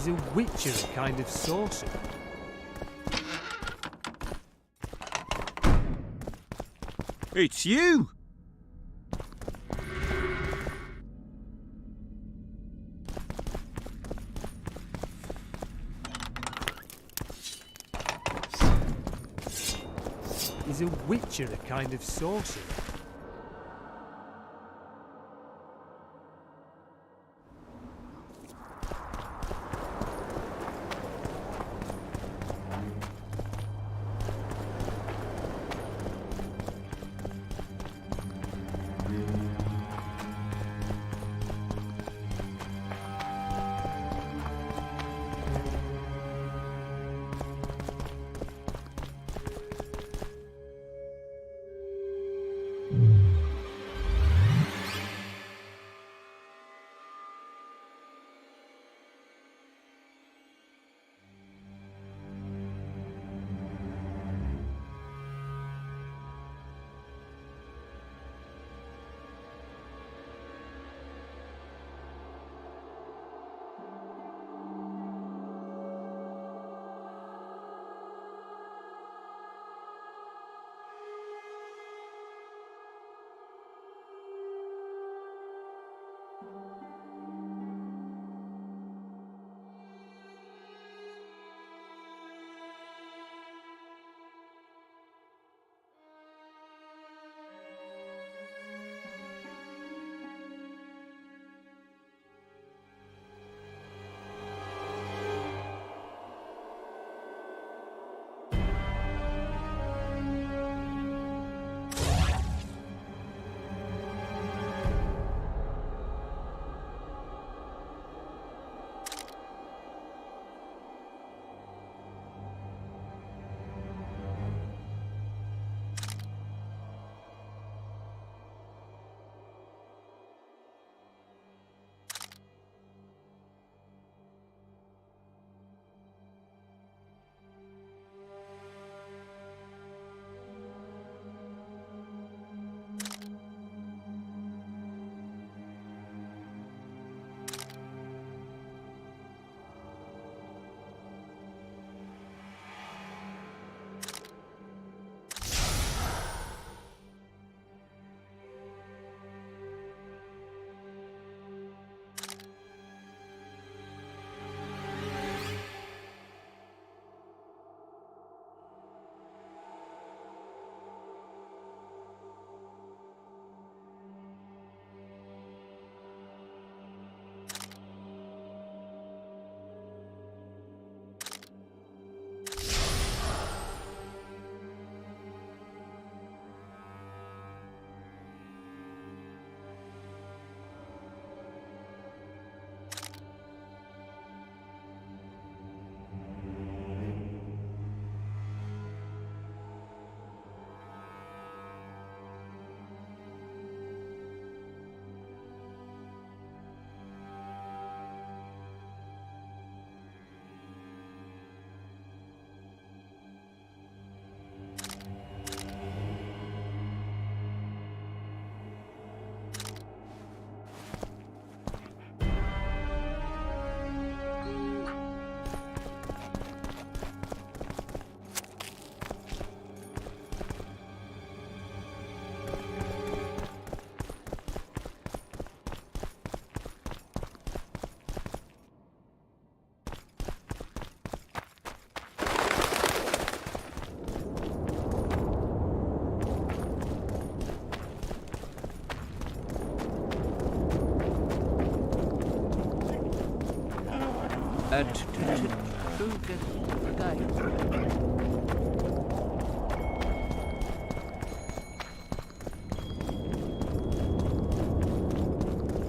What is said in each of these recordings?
Is a witcher a kind of sorcerer? It's you! Is a witcher a kind of sorcerer?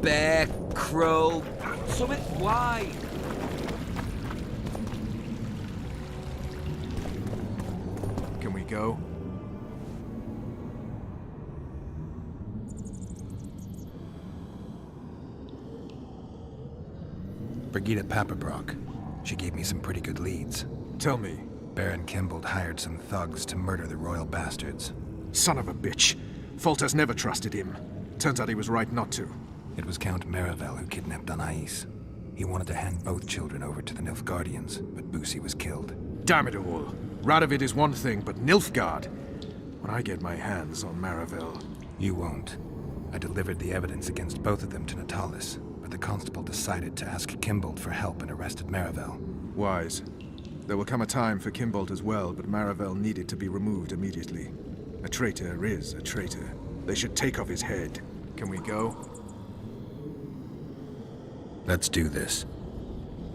Bear, crow, something wide. Can we go? Brigida Papperbrock. She gave me some pretty good leads. Tell me. Baron Kimbold hired some thugs to murder the royal bastards. Son of a bitch. Foltest never trusted him. Turns out he was right not to. It was Count Maravel who kidnapped Anais. He wanted to hand both children over to the Nilfgaardians, but Boosie was killed. Damn it all. Radovid is one thing, but Nilfgaard. When I get my hands on Maravel. You won't. I delivered the evidence against both of them to Natalis, but the constable decided to ask Kimbold for help and arrested Maravel. Wise. There will come a time for Kimbold as well, but Maravel needed to be removed immediately. A traitor is a traitor. They should take off his head. Can we go? Let's do this.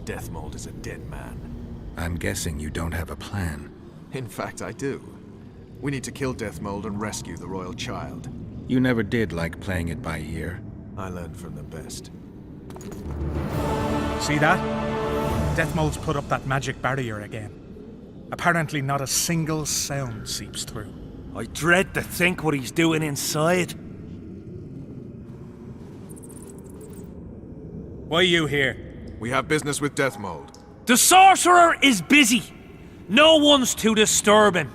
Deathmold is a dead man. I'm guessing you don't have a plan. In fact, I do. We need to kill Deathmold and rescue the royal child. You never did like playing it by ear. I learned from the best. See that? Deathmold's put up that magic barrier again. Apparently not a single sound seeps through. I dread to think what he's doing inside. Why you here? We have business with Deathmold. The sorcerer is busy. No one's to disturb him.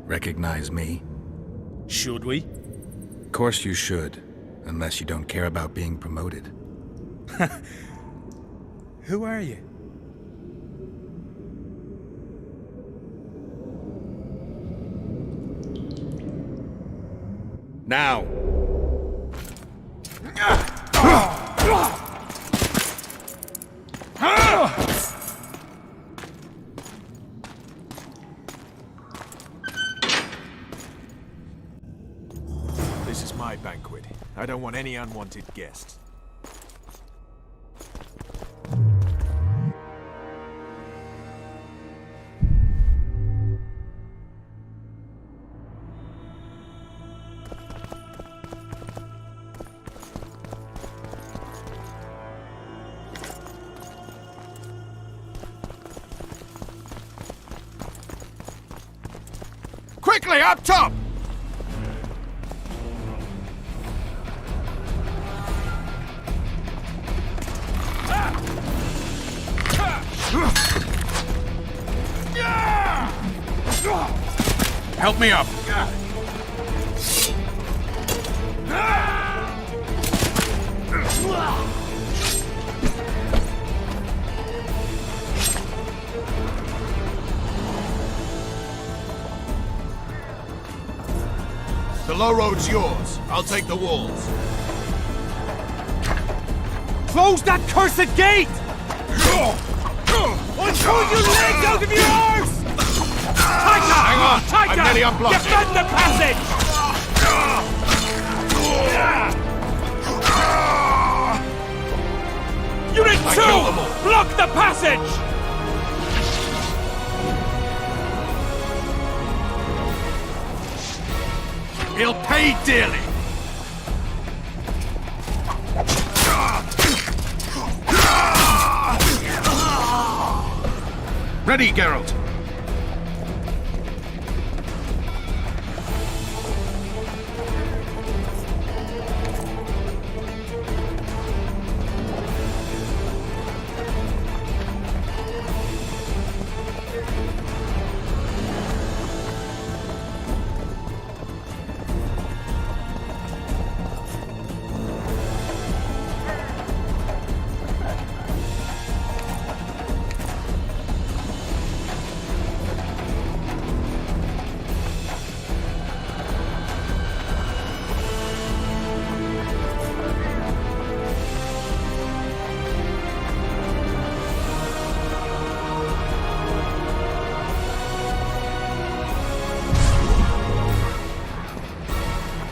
Recognize me? Should we? Of course you should, unless you don't care about being promoted. Who are you? Now! This is my banquet. I don't want any unwanted guests. Quickly, up top! Help me up! The low road's yours. I'll take the walls. Close that cursed gate! I'll pull your legs out of your arse! Tighter! Hang on! Tighter! I'm nearly unblocked. Defend the passage! Unit 2! Block the passage! He'll pay dearly! Ready, Geralt!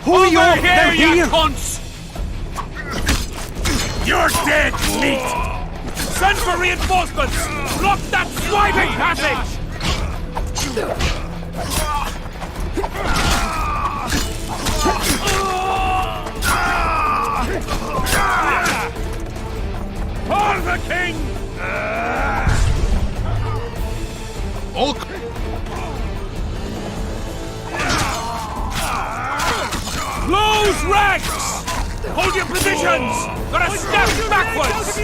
Hurry up! They're here! Cunts! You're dead, meat! Send for reinforcements! Block that swiping passage! For the king! All Close ranks! Hold your positions! Gotta step backwards!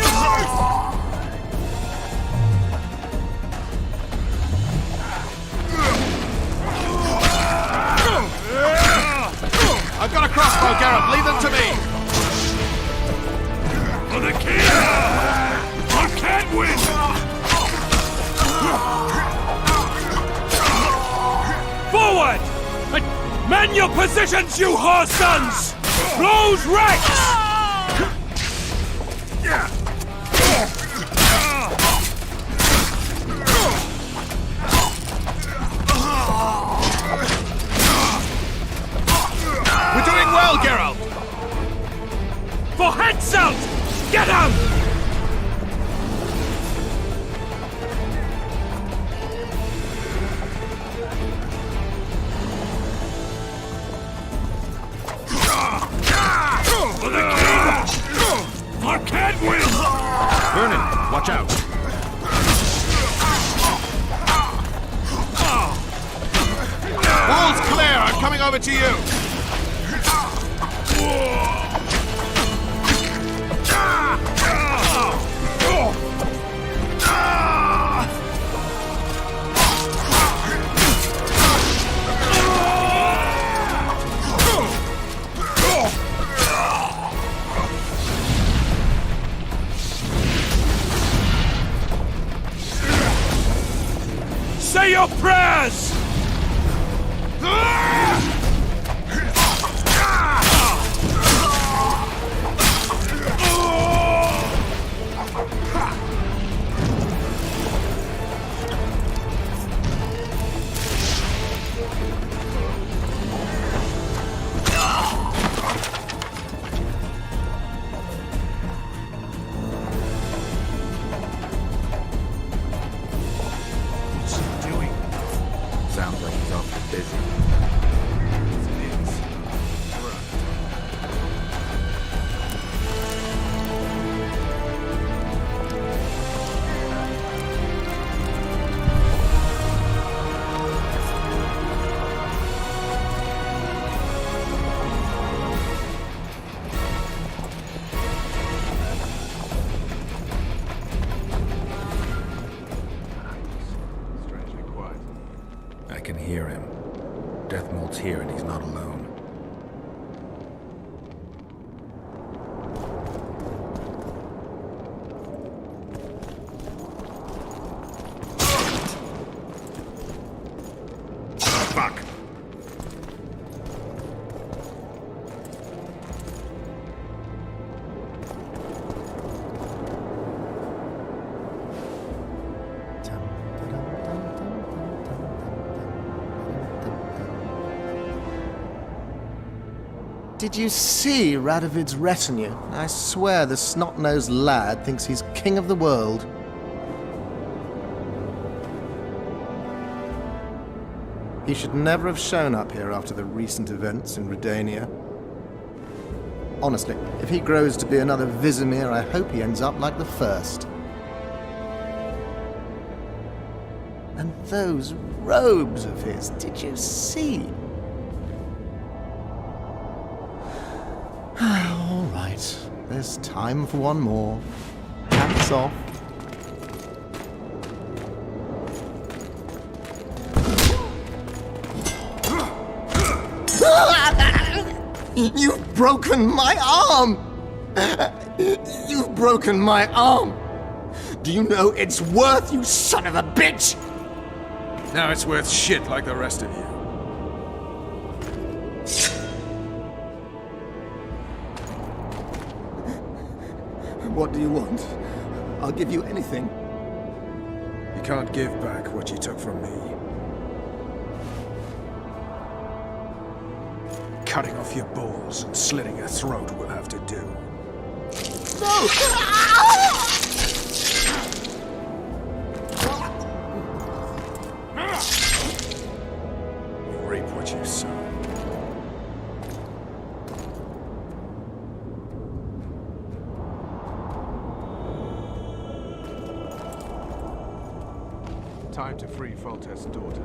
I've got a crossbow, Geralt. Leave them to me. For the king! Man your positions, you whore sons! Close ranks! We're doing well, Geralt! For heads out! Get him! For the king! I can't win! Vernon, watch out! All's clear! I'm coming over to you! Say your prayers! Sounds like he's awfully busy. Strangely quiet. I can hear him. Deathmold's here and he's not alone. Fuck! Did you see Radovid's retinue? I swear the snot-nosed lad thinks he's king of the world. He should never have shown up here after the recent events in Redania. Honestly, if he grows to be another Vizimir, I hope he ends up like the first. And those robes of his, did you see? All right, there's time for one more. Hats off. You've broken my arm! You've broken my arm! Do you know it's worth, you son of a bitch? Now it's worth shit like the rest of you. What do you want? I'll give you anything. You can't give back what you took from me. Cutting off your balls and slitting your throat will have to do. No! You reap what you sow. Time to free Foltest's daughter.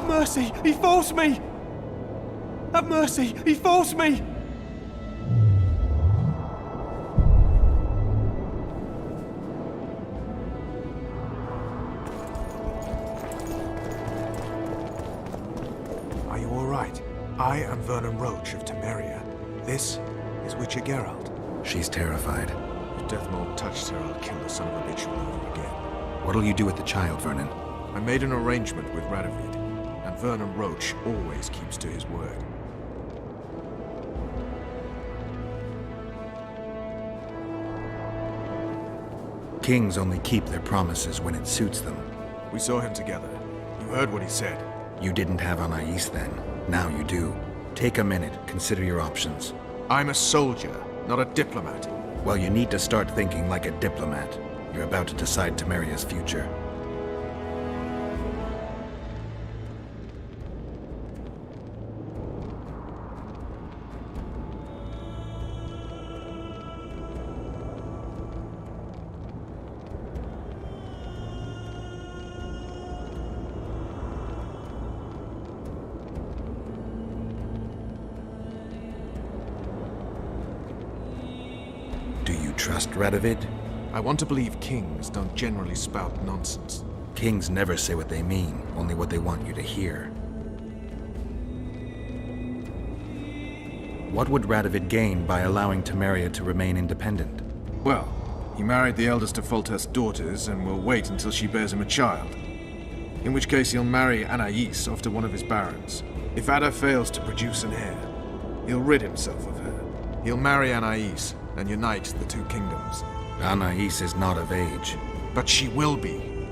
Have mercy! He forced me! Have mercy! He forced me! Are you all right? I am Vernon Roche of Temeria. This is Witcher Geralt. She's terrified. If Death Mold touched her, I'll kill the son of a bitch all over again. What'll you do with the child, Vernon? I made an arrangement with Radovid, and Vernon Roche always keeps to his word. Kings only keep their promises when it suits them. We saw him together. You heard what he said. You didn't have Anais then. Now you do. Take a minute, consider your options. I'm a soldier, not a diplomat. Well, you need to start thinking like a diplomat. You're about to decide Temeria's future. Do you trust Radovid? I want to believe kings don't generally spout nonsense. Kings never say what they mean, only what they want you to hear. What would Radovid gain by allowing Temeria to remain independent? Well, he married the eldest of Foltest's daughters and will wait until she bears him a child. In which case he'll marry Anais off to one of his barons. If Ada fails to produce an heir, he'll rid himself of her. He'll marry Anais and unite the two kingdoms. Anais is not of age. But she will be.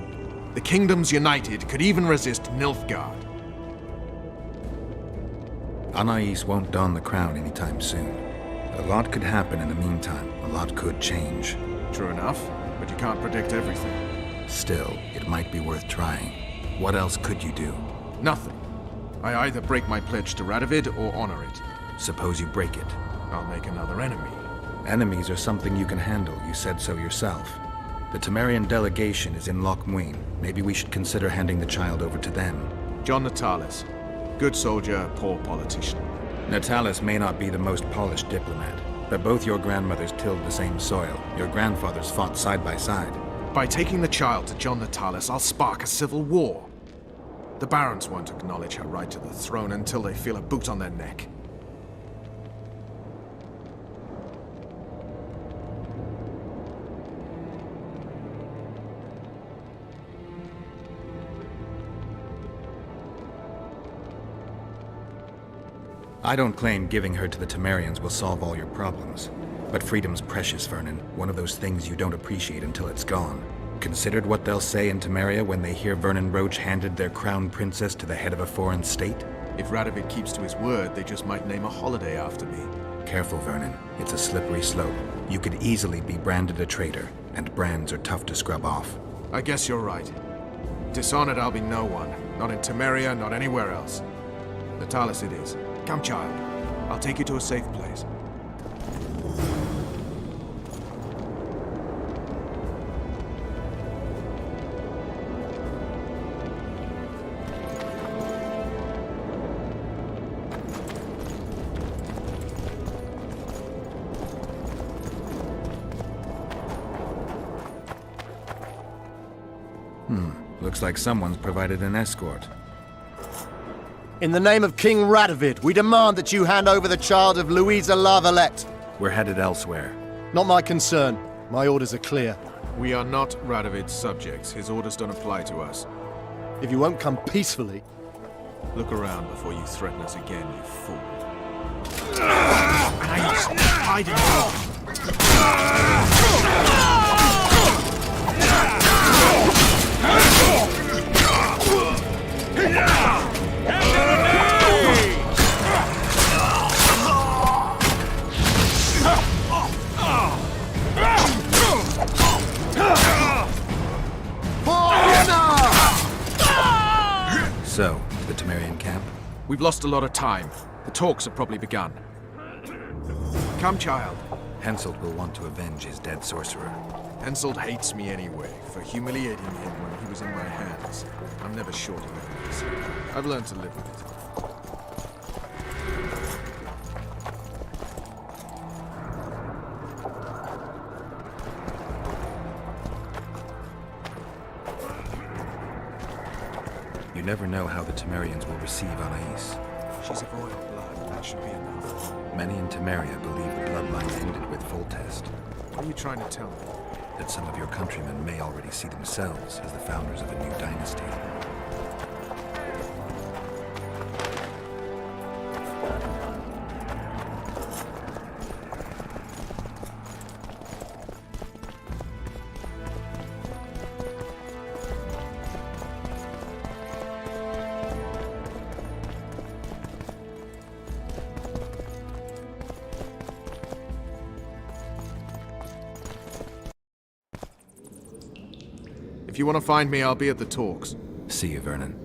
The kingdoms united could even resist Nilfgaard. Anais won't don the crown anytime soon. A lot could happen in the meantime. A lot could change. True enough, but you can't predict everything. Still, it might be worth trying. What else could you do? Nothing. I either break my pledge to Radovid or honor it. Suppose you break it. I'll make another enemy. Enemies are something you can handle, you said so yourself. The Temerian delegation is in Loch Muin. Maybe we should consider handing the child over to them. John Natalis. Good soldier, poor politician. Natalis may not be the most polished diplomat, but both your grandmothers tilled the same soil. Your grandfathers fought side by side. By taking the child to John Natalis, I'll spark a civil war. The barons won't acknowledge her right to the throne until they feel a boot on their neck. I don't claim giving her to the Temerians will solve all your problems. But freedom's precious, Vernon. One of those things you don't appreciate until it's gone. Considered what they'll say in Temeria when they hear Vernon Roche handed their crown princess to the head of a foreign state? If Radovid keeps to his word, they just might name a holiday after me. Careful, Vernon. It's a slippery slope. You could easily be branded a traitor, and brands are tough to scrub off. I guess you're right. Dishonored I'll be no one. Not in Temeria, not anywhere else. Natalis it is. Come, child. I'll take you to a safe place. Looks like someone's provided an escort. In the name of King Radovid, we demand that you hand over the child of Louisa La Valette. We're headed elsewhere. Not my concern. My orders are clear. We are not Radovid's subjects. His orders don't apply to us. If you won't come peacefully... Look around before you threaten us again, you fool. So, to the Temerian camp? We've lost a lot of time. The talks have probably begun. Come, child. Henselt will want to avenge his dead sorcerer. Henselt hates me anyway, for humiliating him when he was in my hands. I'm never short of enemies. I've learned to live with it. You never know how the Temerians will receive Anais. She's of royal blood, that should be enough. Many in Temeria believe the bloodline ended with Foltest, What are you trying to tell me? that some of your countrymen may already see themselves as the founders of a new dynasty. If you want to find me, I'll be at the talks. See you, Vernon.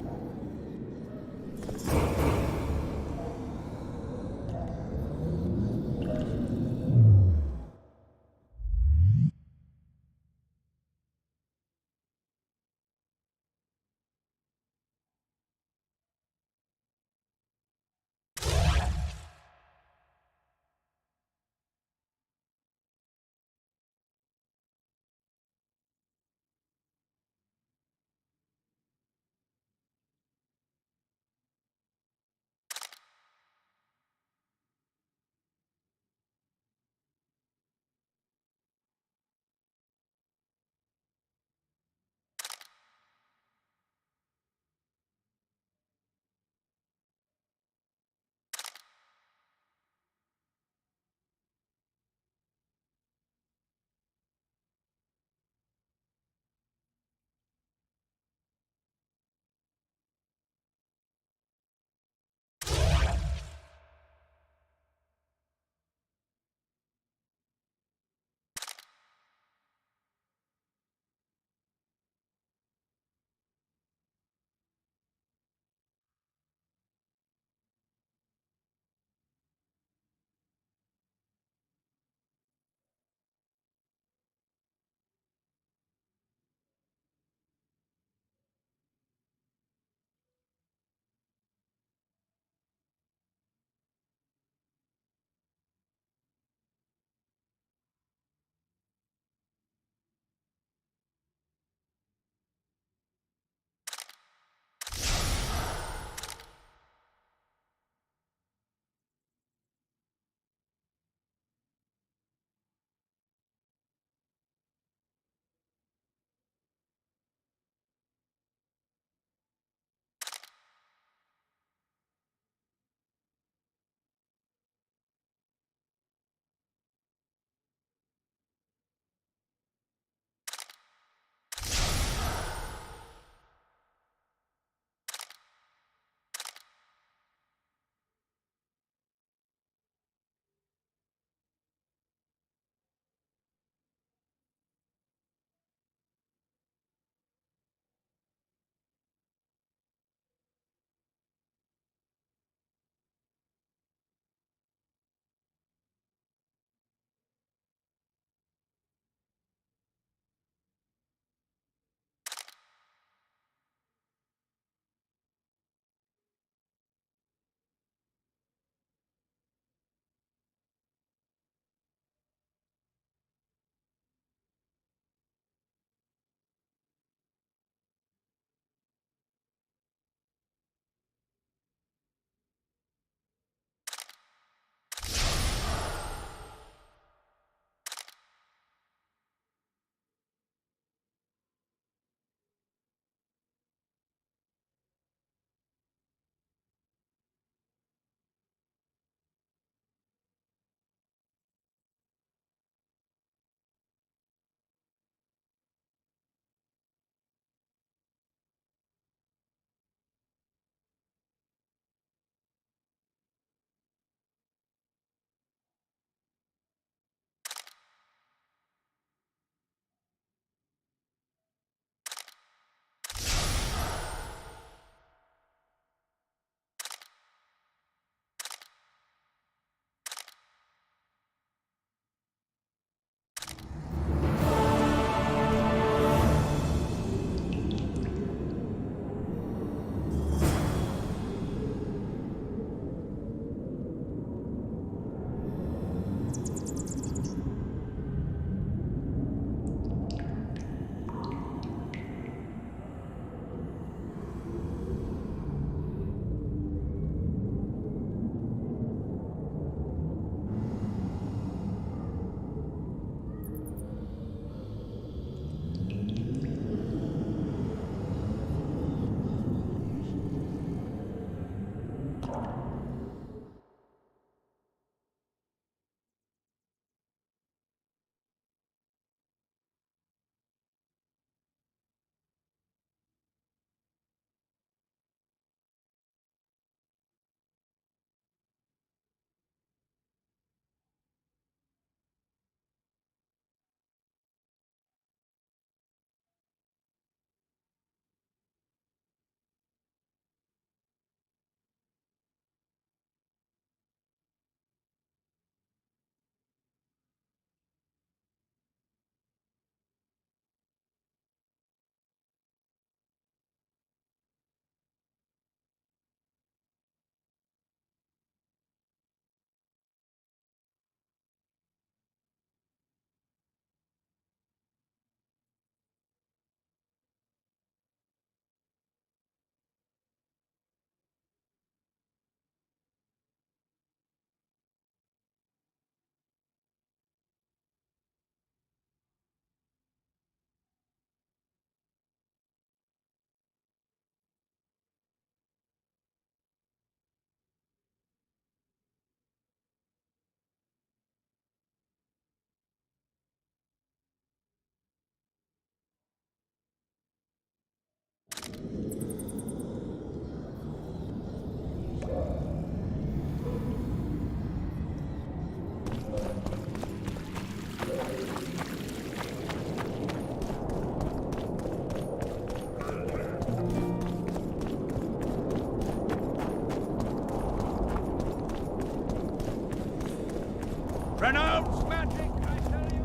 Renounce magic, I tell you!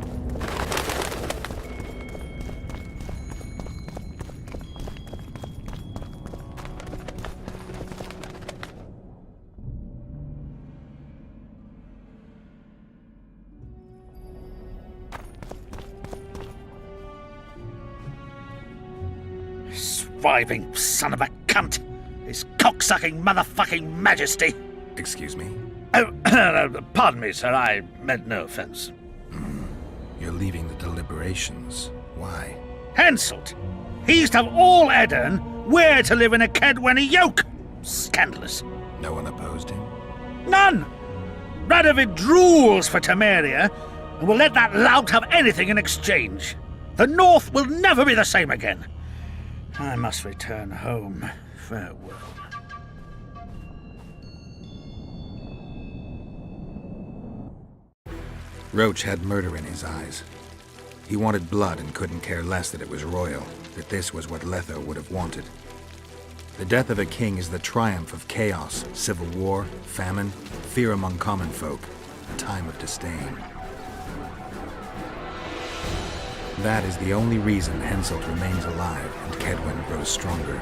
Surviving son of a cunt! His cocksucking motherfucking majesty! Excuse me? Oh, pardon me, sir, I meant no offense. You're leaving the deliberations. Why? Henselt! He used to have all Edirn where to live in a Kedwenny yoke! Scandalous. No one opposed him? None! Radovid drools for Temeria, and will let that lout have anything in exchange. The North will never be the same again. I must return home. Farewell. Roche had murder in his eyes. He wanted blood and couldn't care less that it was royal, that this was what Letho would have wanted. The death of a king is the triumph of chaos, civil war, famine, fear among common folk, a time of disdain. That is the only reason Henselt remains alive and Kedwen grows stronger.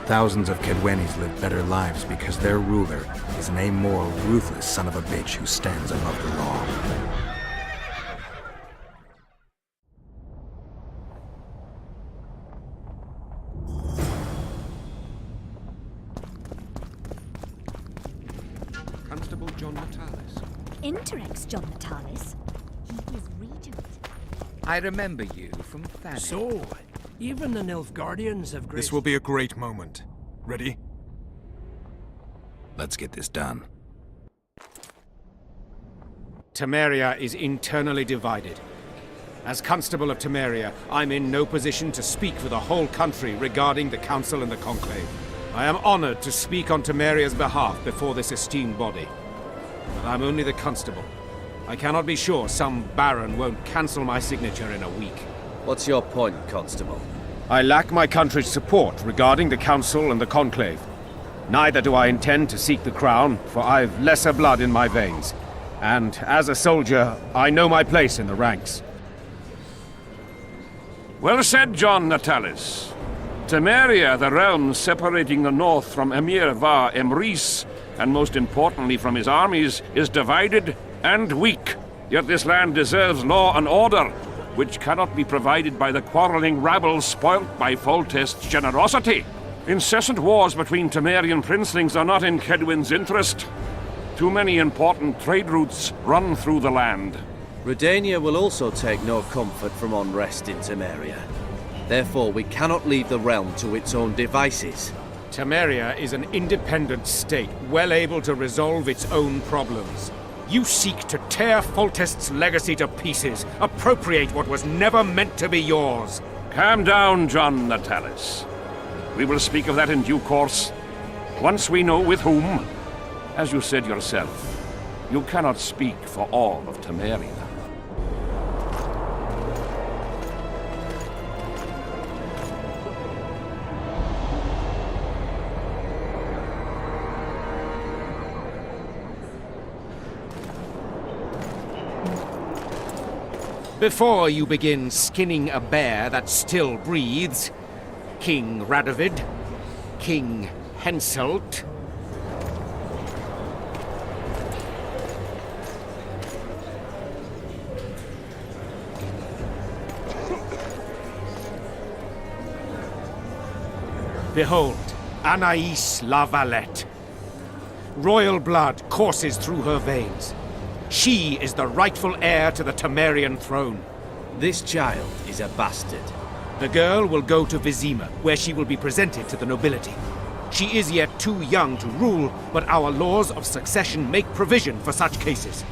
Thousands of Kedwennies live better lives because their ruler is an amoral, ruthless son of a bitch who stands above the law. Constable John Natalis. Interrex John Natalis. He is regent. I remember you from Thanet. So, even the Nilfgaardians have This will be a great moment. Ready? Let's get this done. Temeria is internally divided. As Constable of Temeria, I'm in no position to speak for the whole country regarding the Council and the Conclave. I am honored to speak on Temeria's behalf before this esteemed body. But I'm only the Constable. I cannot be sure some Baron won't cancel my signature in a week. What's your point, Constable? I lack my country's support regarding the Council and the Conclave. Neither do I intend to seek the crown, for I've lesser blood in my veins. And as a soldier, I know my place in the ranks. Well said, John Natalis. Temeria, the realm separating the north from Emir Va Emrys, and most importantly from his armies, is divided and weak. Yet this land deserves law and order, which cannot be provided by the quarreling rabble spoilt by Foltest's generosity. Incessant wars between Temerian princelings are not in Kedwen's interest. Too many important trade routes run through the land. Redania will also take no comfort from unrest in Temeria. Therefore, we cannot leave the realm to its own devices. Temeria is an independent state, well able to resolve its own problems. You seek to tear Foltest's legacy to pieces, appropriate what was never meant to be yours. Calm down, John Natalis. We will speak of that in due course, once we know with whom. As you said yourself, you cannot speak for all of Temeria. Before you begin skinning a bear that still breathes, King Radovid, King Henselt, behold, Anais La Valette. Royal blood courses through her veins. She is the rightful heir to the Temerian throne. This child is a bastard. The girl will go to Vizima, where she will be presented to the nobility. She is yet too young to rule, but our laws of succession make provision for such cases.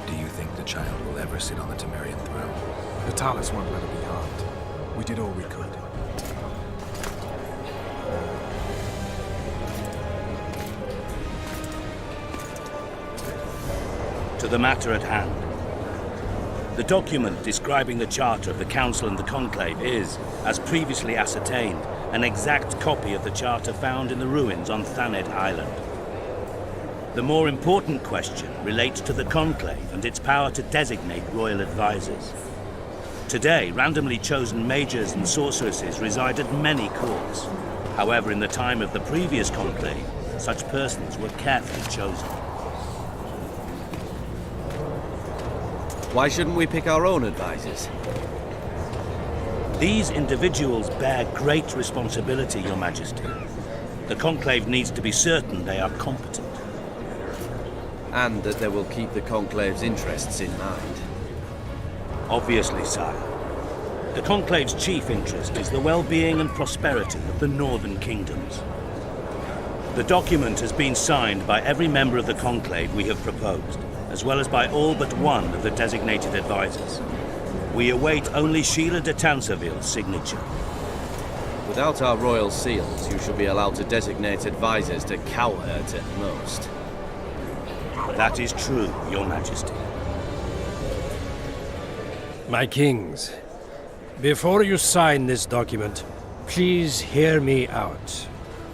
Do you think the child will ever sit on the Temerian throne? Natalis won't let her be harmed. We did all we could. To the matter at hand. The document describing the charter of the Council and the Conclave is, as previously ascertained, an exact copy of the charter found in the ruins on Thanet Island. The more important question relates to the Conclave and its power to designate royal advisors. Today, randomly chosen mages and sorceresses reside at many courts. However, in the time of the previous Conclave, such persons were carefully chosen. Why shouldn't we pick our own advisors? These individuals bear great responsibility, Your Majesty. The Conclave needs to be certain they are competent. And that they will keep the Conclave's interests in mind. Obviously, sire. The Conclave's chief interest is the well-being and prosperity of the northern kingdoms. The document has been signed by every member of the Conclave we have proposed, as well as by all but one of the designated advisors. We await only Sheila de Tanseville's signature. Without our royal seals, you shall be allowed to designate advisors to cowherds at most. That is true, Your Majesty. My kings, before you sign this document, please hear me out.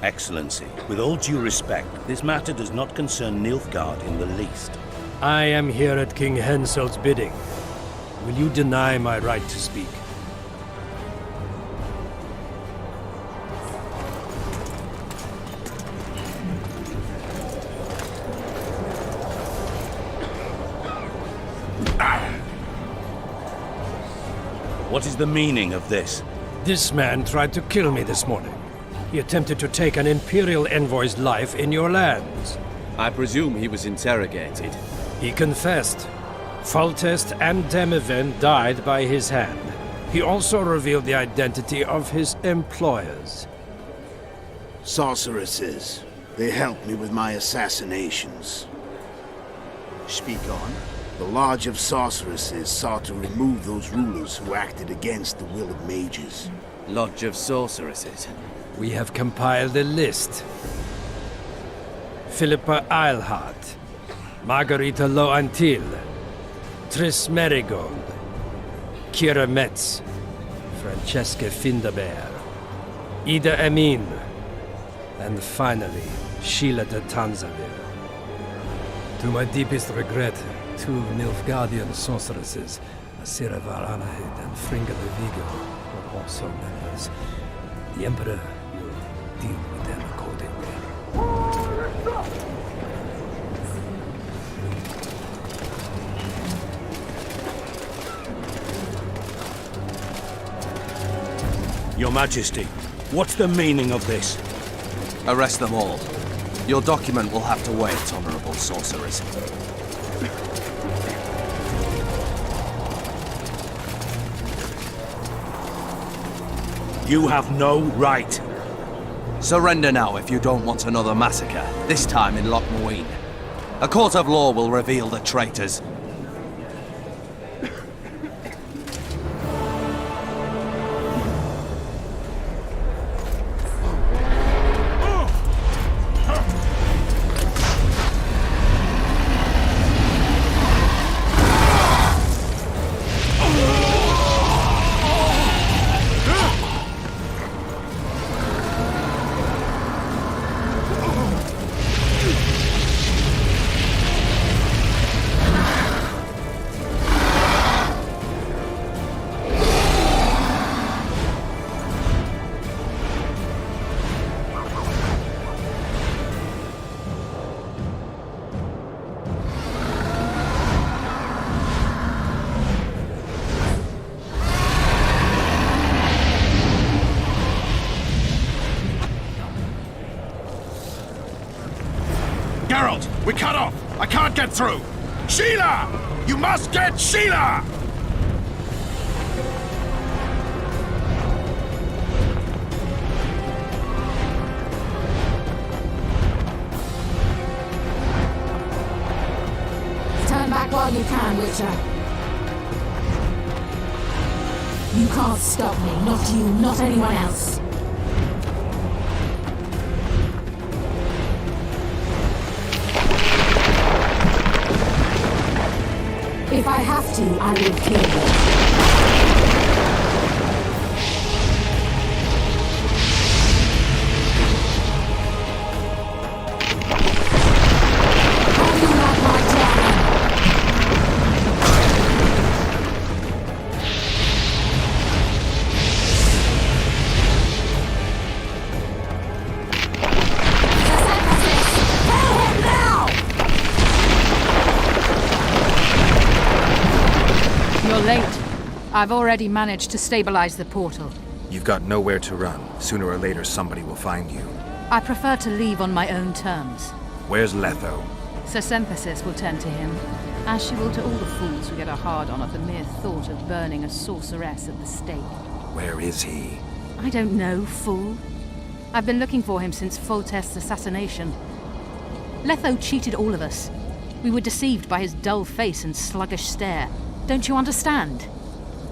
Excellency, with all due respect, this matter does not concern Nilfgaard in the least. I am here at King Henselt's bidding. Will you deny my right to speak? What is the meaning of this? This man tried to kill me this morning. He attempted to take an Imperial envoy's life in your lands. I presume he was interrogated. He confessed. Foltest and Demiven died by his hand. He also revealed the identity of his employers. Sorceresses. They helped me with my assassinations. Speak on. The Lodge of Sorceresses sought to remove those rulers who acted against the will of mages. Lodge of Sorceresses? We have compiled a list. Philippa Eilhart, Margarita Loantil, Triss Merigold, Kira Metz, Francesca Findabair, Ida Emin, and finally, Sheila de Tanseville. To my deepest regret, 2 Nilfgaardian sorceresses, Asira Varanahid and Fringa de Vigo, were also members. The Emperor will deal with them accordingly. Your Majesty, what's the meaning of this? Arrest them all. Your document will have to wait, Honorable Sorceress. You have no right. Surrender now if you don't want another massacre, this time in Loch Muin. A court of law will reveal the traitors. Geralt, we cut off! I can't get through! Sheila! You must get Sheila! Turn back while you can, Witcher. You can't stop me. Not you, not anyone else. If I have to, I will kill you. You're late. I've already managed to stabilize the portal. You've got nowhere to run. Sooner or later, somebody will find you. I prefer to leave on my own terms. Where's Letho? Sir Synthesis will tend to him, as she will to all the fools who get a hard-on at the mere thought of burning a sorceress at the stake. Where is he? I don't know, fool. I've been looking for him since Foltest's assassination. Letho cheated all of us. We were deceived by his dull face and sluggish stare. Don't you understand?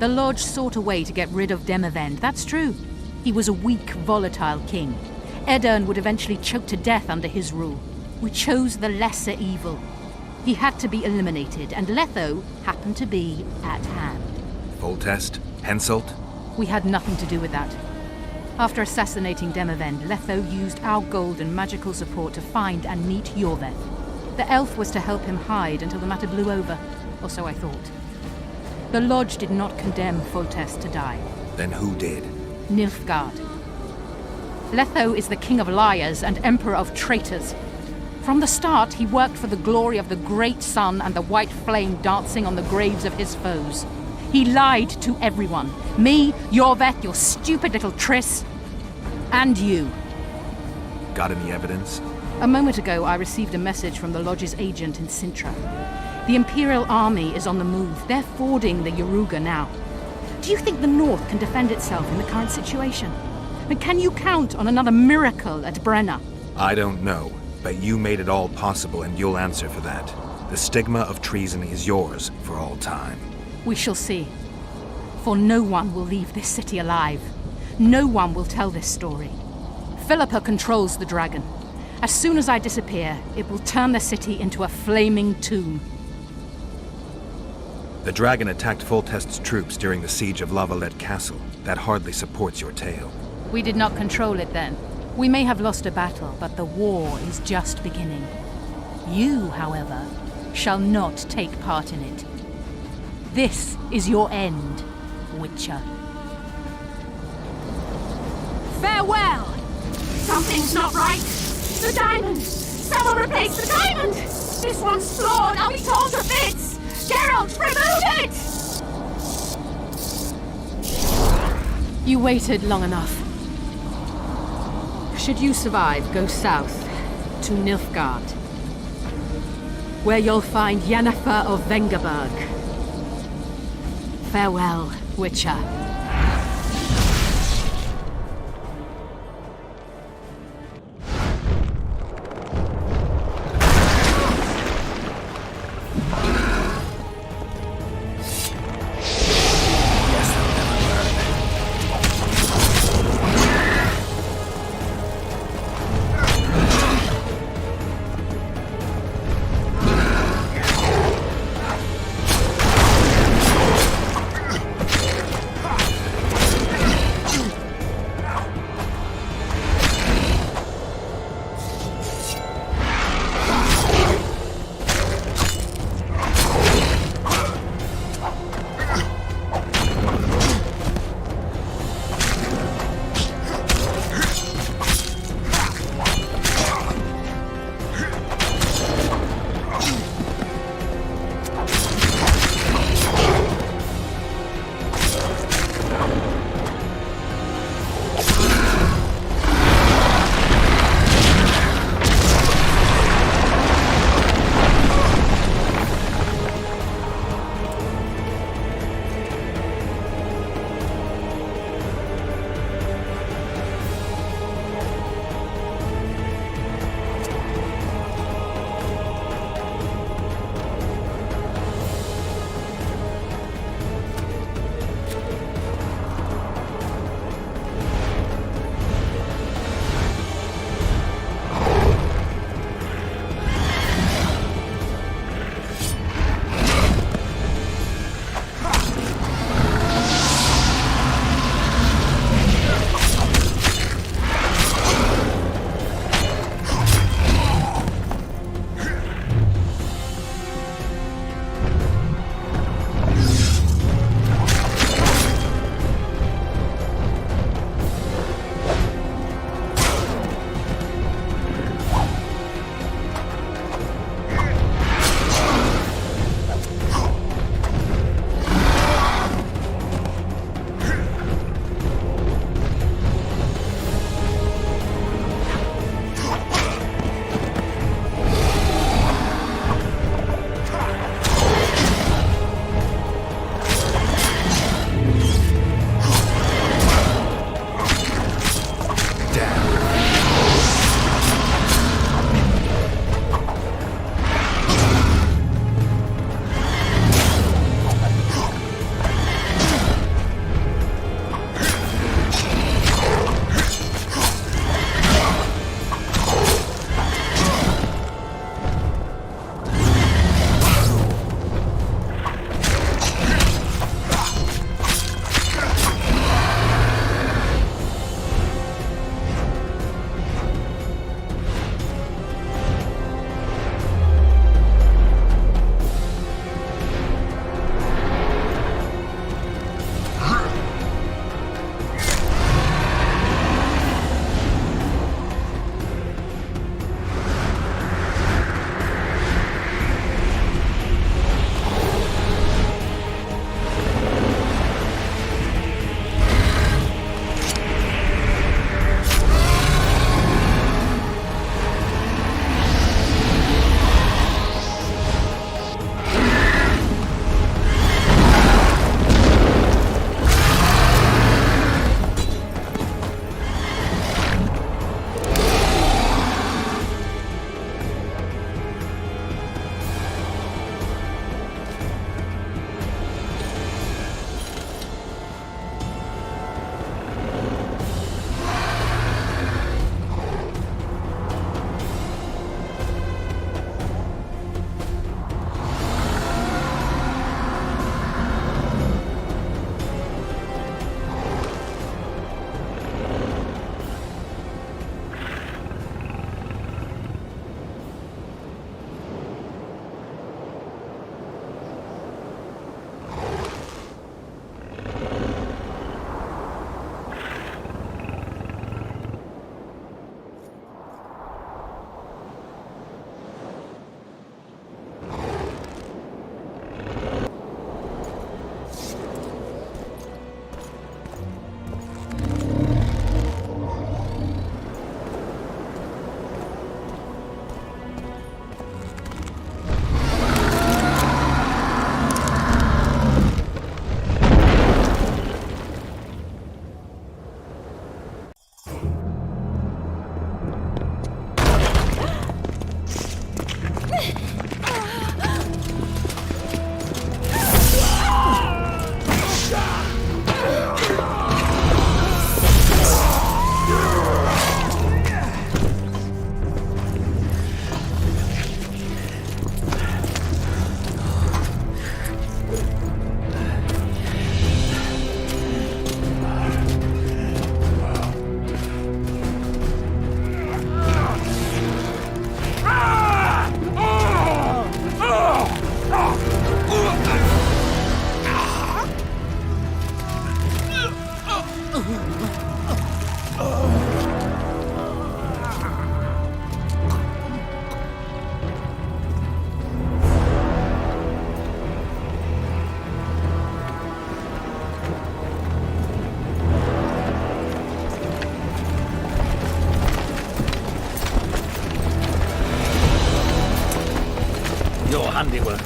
The Lodge sought a way to get rid of Demavend, that's true. He was a weak, volatile king. Edirn would eventually choke to death under his rule. We chose the lesser evil. He had to be eliminated, and Letho happened to be at hand. Foltest? Henselt? We had nothing to do with that. After assassinating Demavend, Letho used our gold and magical support to find and meet Yorveth. The elf was to help him hide until the matter blew over, or so I thought. The Lodge did not condemn Foltest to die. Then who did? Nilfgaard. Letho is the king of liars and emperor of traitors. From the start, he worked for the glory of the great sun and the white flame dancing on the graves of his foes. He lied to everyone. Me, Yorveth, your stupid little Triss, and you. Got any evidence? A moment ago, I received a message from the Lodge's agent in Sintra. The Imperial Army is on the move. They're fording the Yaruga now. Do you think the North can defend itself in the current situation? And can you count on another miracle at Brenna? I don't know, but you made it all possible and you'll answer for that. The stigma of treason is yours for all time. We shall see. For no one will leave this city alive. No one will tell this story. Philippa controls the dragon. As soon as I disappear, it will turn the city into a flaming tomb. The dragon attacked Foltest's troops during the siege of Lavalette Castle. That hardly supports your tale. We did not control it then. We may have lost a battle, but the war is just beginning. You, however, shall not take part in it. This is your end, Witcher. Farewell! Something's not right! The diamond! Someone replace the diamond! This one's flawed! I'll be torn to bits! Geralt, remove it! You waited long enough. Should you survive, go south to Nilfgaard, where you'll find Yennefer of Vengerberg. Farewell, Witcher.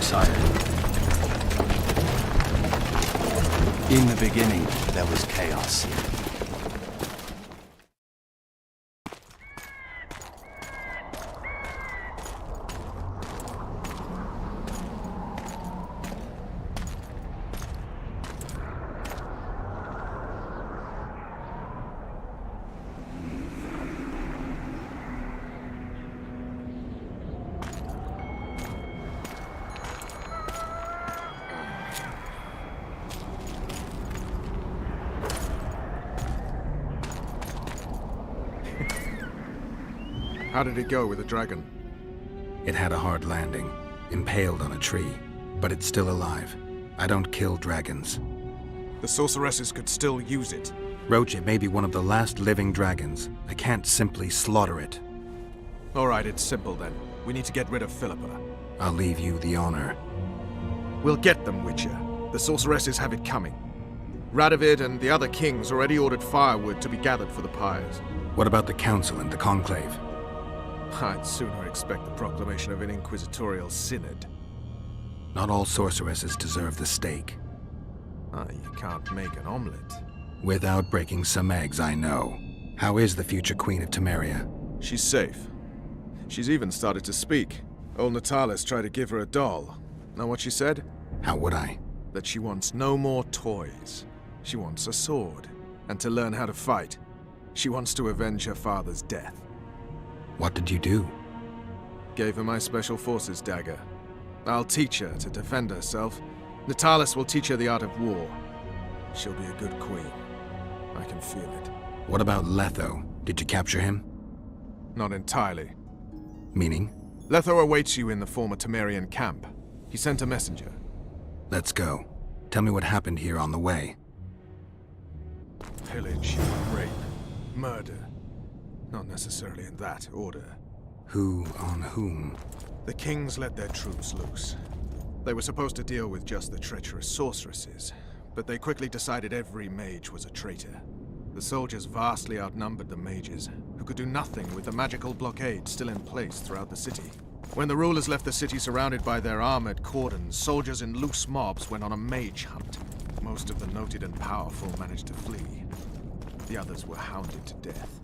sire. In the beginning, there was chaos. How did it go with the dragon? It had a hard landing, impaled on a tree, but it's still alive. I don't kill dragons. The sorceresses could still use it. Roche, it may be one of the last living dragons. I can't simply slaughter it. Alright, it's simple then. We need to get rid of Philippa. I'll leave you the honor. We'll get them, Witcher. The sorceresses have it coming. Radovid and the other kings already ordered firewood to be gathered for the pyres. What about the council and the conclave? I'd sooner expect the proclamation of an inquisitorial synod. Not all sorceresses deserve the stake. You can't make an omelette. Without breaking some eggs, I know. How is the future queen of Temeria? She's safe. She's even started to speak. Old Natalis tried to give her a doll. Know what she said? How would I? That she wants no more toys. She wants a sword. And to learn how to fight. She wants to avenge her father's death. What did you do? Gave her my special forces dagger. I'll teach her to defend herself. Natalis will teach her the art of war. She'll be a good queen. I can feel it. What about Letho? Did you capture him? Not entirely. Meaning? Letho awaits you in the former Temerian camp. He sent a messenger. Let's go. Tell me what happened here on the way. Pillage, rape, murder. Not necessarily in that order. Who on whom? The kings let their troops loose. They were supposed to deal with just the treacherous sorceresses, but they quickly decided every mage was a traitor. The soldiers vastly outnumbered the mages, who could do nothing with the magical blockade still in place throughout the city. When the rulers left the city surrounded by their armored cordons, soldiers in loose mobs went on a mage hunt. Most of the noted and powerful managed to flee. The others were hounded to death.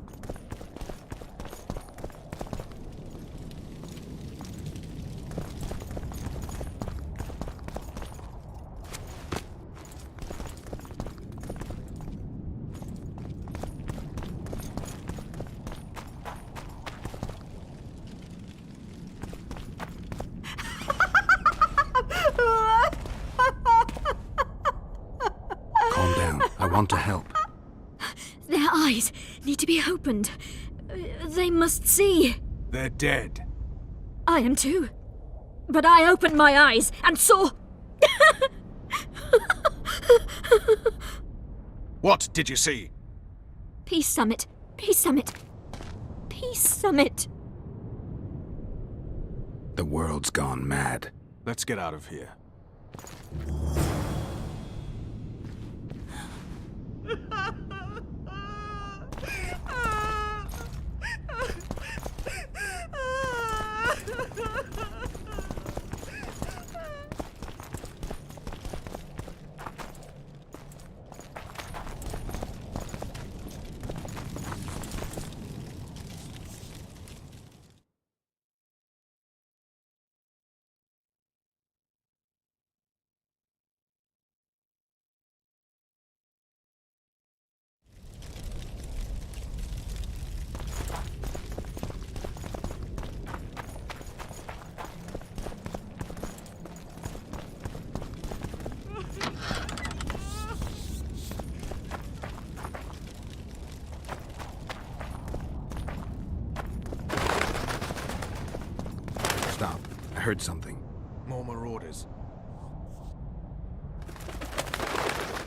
Calm down. I want to help. Their eyes need to be opened. They must see. They're dead. I am too. But I opened my eyes and saw... What did you see? Peace Summit. Peace Summit. Peace Summit. The world's gone mad. Let's get out of here. Stop. I heard something. More marauders.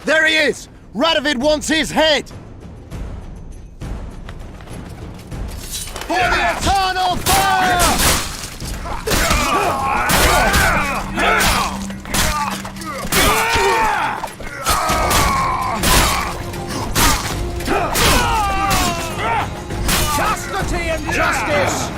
There he is! Radovid wants his head! For the eternal fire! Chastity and justice!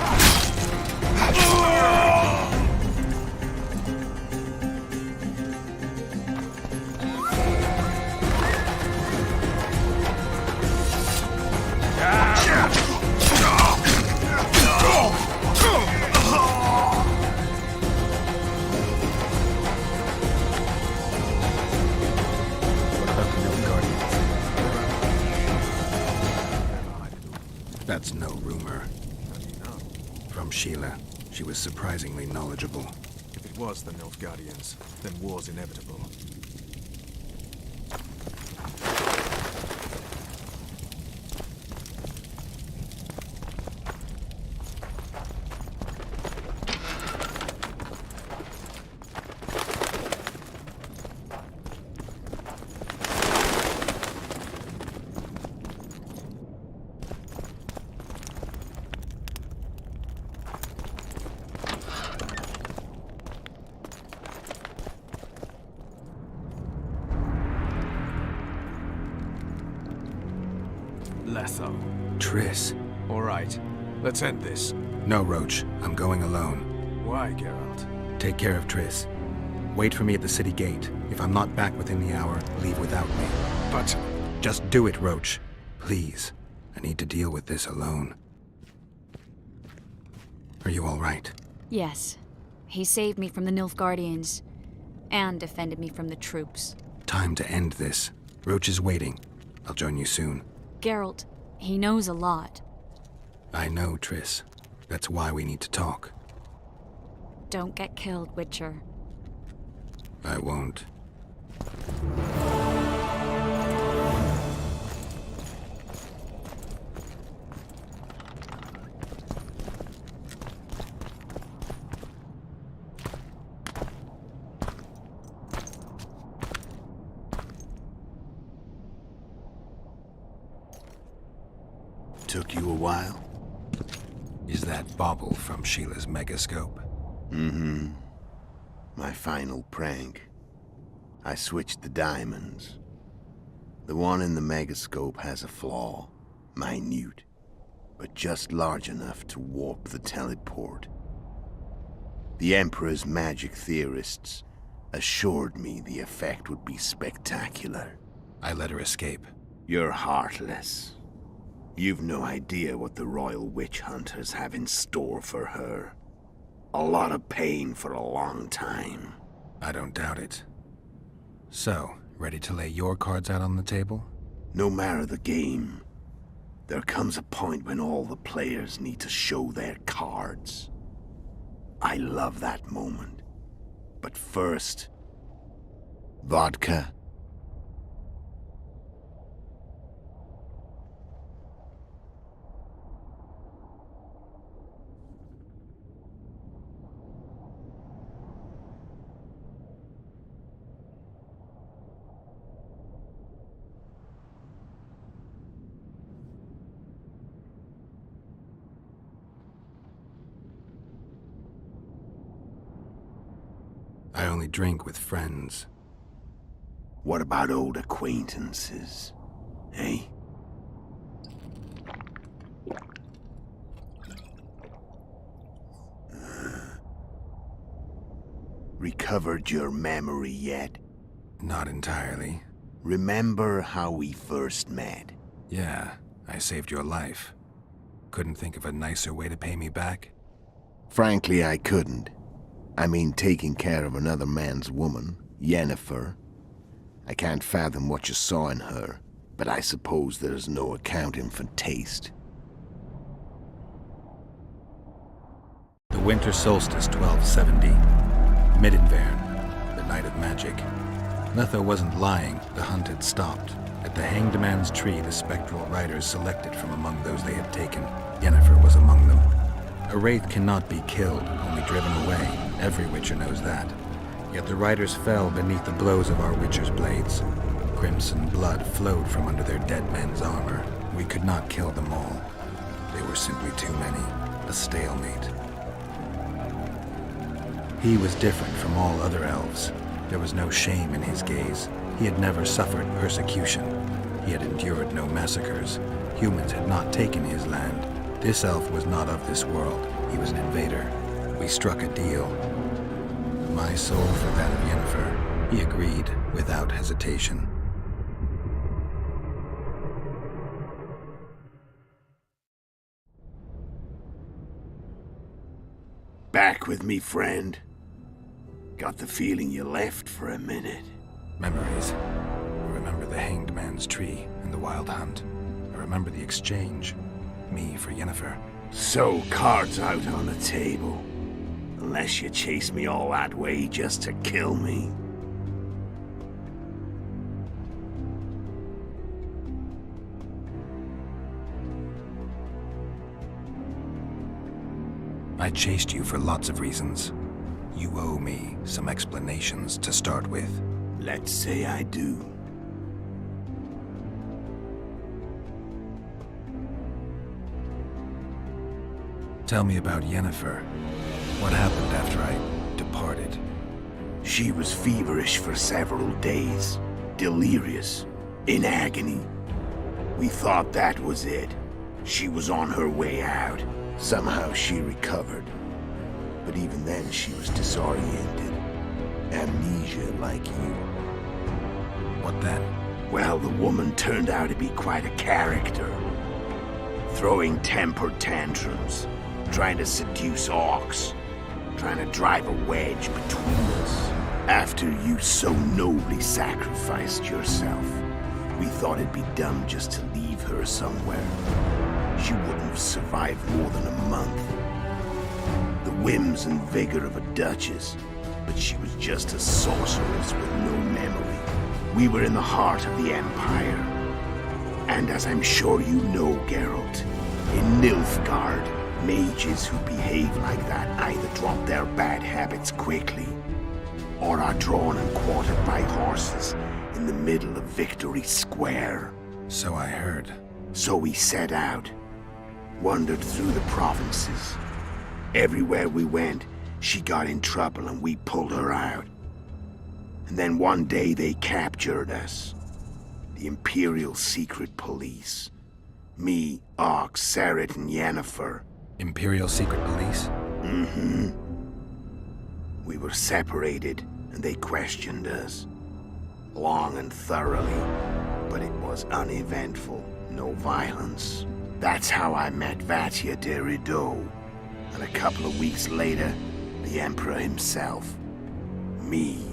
That's no rumor. How do you know? From Sheila. She was surprisingly knowledgeable. If it was the Nilfgaardians, then war's inevitable. Letho. Triss. All right, let's end this. No, Roche. I'm going alone. Why, Geralt? Take care of Triss. Wait for me at the city gate. If I'm not back within the hour, leave without me. But... Just do it, Roche. Please. I need to deal with this alone. Are you all right? Yes. He saved me from the Nilfgaardians. And defended me from the troops. Time to end this. Roche is waiting. I'll join you soon. Geralt, he knows a lot. I know, Triss. That's why we need to talk. Don't get killed, Witcher. I won't. Took you a while? Is that bauble from Sheila's megascope? Mm-hmm. My final prank. I switched the diamonds. The one in the megascope has a flaw. Minute. But just large enough to warp the teleport. The Emperor's magic theorists assured me the effect would be spectacular. I let her escape. You're heartless. You've no idea what the royal witch hunters have in store for her. A lot of pain for a long time. I don't doubt it. So, ready to lay your cards out on the table? No matter the game, there comes a point when all the players need to show their cards. I love that moment. But first... vodka? I only drink with friends. What about old acquaintances? Eh? Recovered your memory yet? Not entirely. Remember how we first met? Yeah, I saved your life. Couldn't think of a nicer way to pay me back? Frankly, I couldn't. I mean, taking care of another man's woman, Yennefer. I can't fathom what you saw in her, but I suppose there's no accounting for taste. The winter solstice 1270. Midinvern, the night of magic. Letho wasn't lying, the hunt had stopped. At the Hanged Man's Tree, the spectral riders selected from among those they had taken. Yennefer was among them. A wraith cannot be killed, only driven away. Every Witcher knows that. Yet the riders fell beneath the blows of our Witcher's blades. Crimson blood flowed from under their dead men's armor. We could not kill them all. They were simply too many. A stalemate. He was different from all other elves. There was no shame in his gaze. He had never suffered persecution. He had endured no massacres. Humans had not taken his land. This elf was not of this world. He was an invader. We struck a deal. My soul for that of Yennefer. He agreed without hesitation. Back with me, friend. Got the feeling you left for a minute. Memories. I remember the Hanged Man's Tree and the Wild Hunt. I remember the exchange. me for Yennefer. So, cards out on the table. Unless you chase me all that way just to kill me. I chased you for lots of reasons. You owe me some explanations to start with. Let's say I do. Tell me about Yennefer. What happened after I departed? She was feverish for several days. Delirious. In agony. We thought that was it. She was on her way out. Somehow she recovered. But even then she was disoriented. Amnesia like you. What then? Well, the woman turned out to be quite a character. Throwing temper tantrums. Trying to seduce orcs. Trying to drive a wedge between us. After you so nobly sacrificed yourself, we thought it'd be dumb just to leave her somewhere. She wouldn't have survived more than a month. The whims and vigor of a duchess, but she was just a sorceress with no memory. We were in the heart of the Empire. And as I'm sure you know, Geralt, in Nilfgaard, mages who behave like that either drop their bad habits quickly, or are drawn and quartered by horses in the middle of Victory Square. So I heard. So we set out, wandered through the provinces. Everywhere we went, she got in trouble and we pulled her out. And then one day they captured us. The Imperial Secret Police. Me, Ox, Serret, and Yennefer. Imperial Secret Police? Mm-hmm. We were separated, and they questioned us. Long and thoroughly, but it was uneventful, no violence. That's how I met Vatia de Rideau. And a couple of weeks later, the Emperor himself. Me.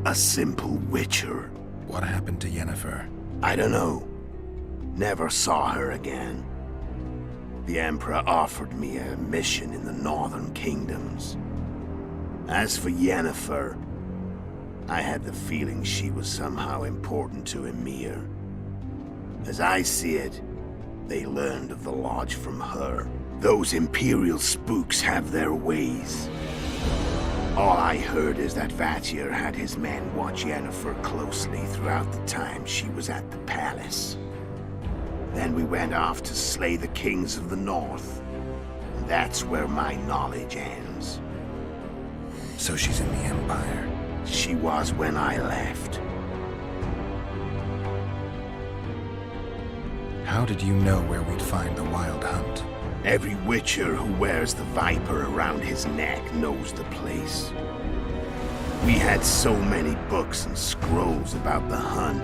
A simple witcher. What happened to Yennefer? I don't know. Never saw her again. The Emperor offered me a mission in the northern kingdoms. As for Yennefer, I had the feeling she was somehow important to Emir. As I see it, they learned of the Lodge from her. Those Imperial spooks have their ways. All I heard is that Vatir had his men watch Yennefer closely throughout the time she was at the palace. Then we went off to slay the kings of the north. And that's where my knowledge ends. So she's in the Empire? She was when I left. How did you know where we'd find the Wild Hunt? Every witcher who wears the viper around his neck knows the place. We had so many books and scrolls about the hunt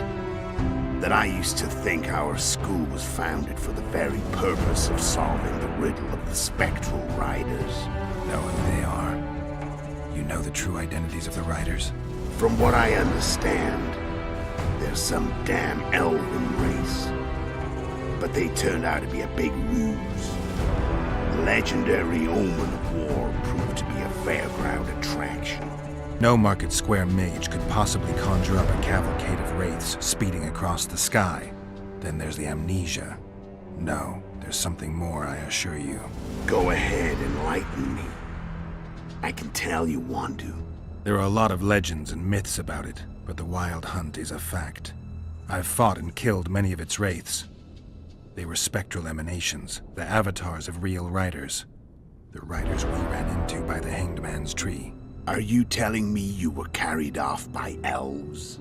that I used to think our school was founded for the very purpose of solving the riddle of the spectral riders. Know who they are? You know the true identities of the riders? From what I understand, they're some damn elven race. But they turned out to be a big ruse. The legendary omen of war proved to be a fairground attraction. No Market Square mage could possibly conjure up a cavalcade of wraiths speeding across the sky. Then there's the amnesia. No, there's something more, I assure you. Go ahead, enlighten me. I can tell you want to. There are a lot of legends and myths about it, but the Wild Hunt is a fact. I've fought and killed many of its wraiths. They were spectral emanations, the avatars of real riders. The riders we ran into by the Hanged Man's Tree. Are you telling me you were carried off by elves?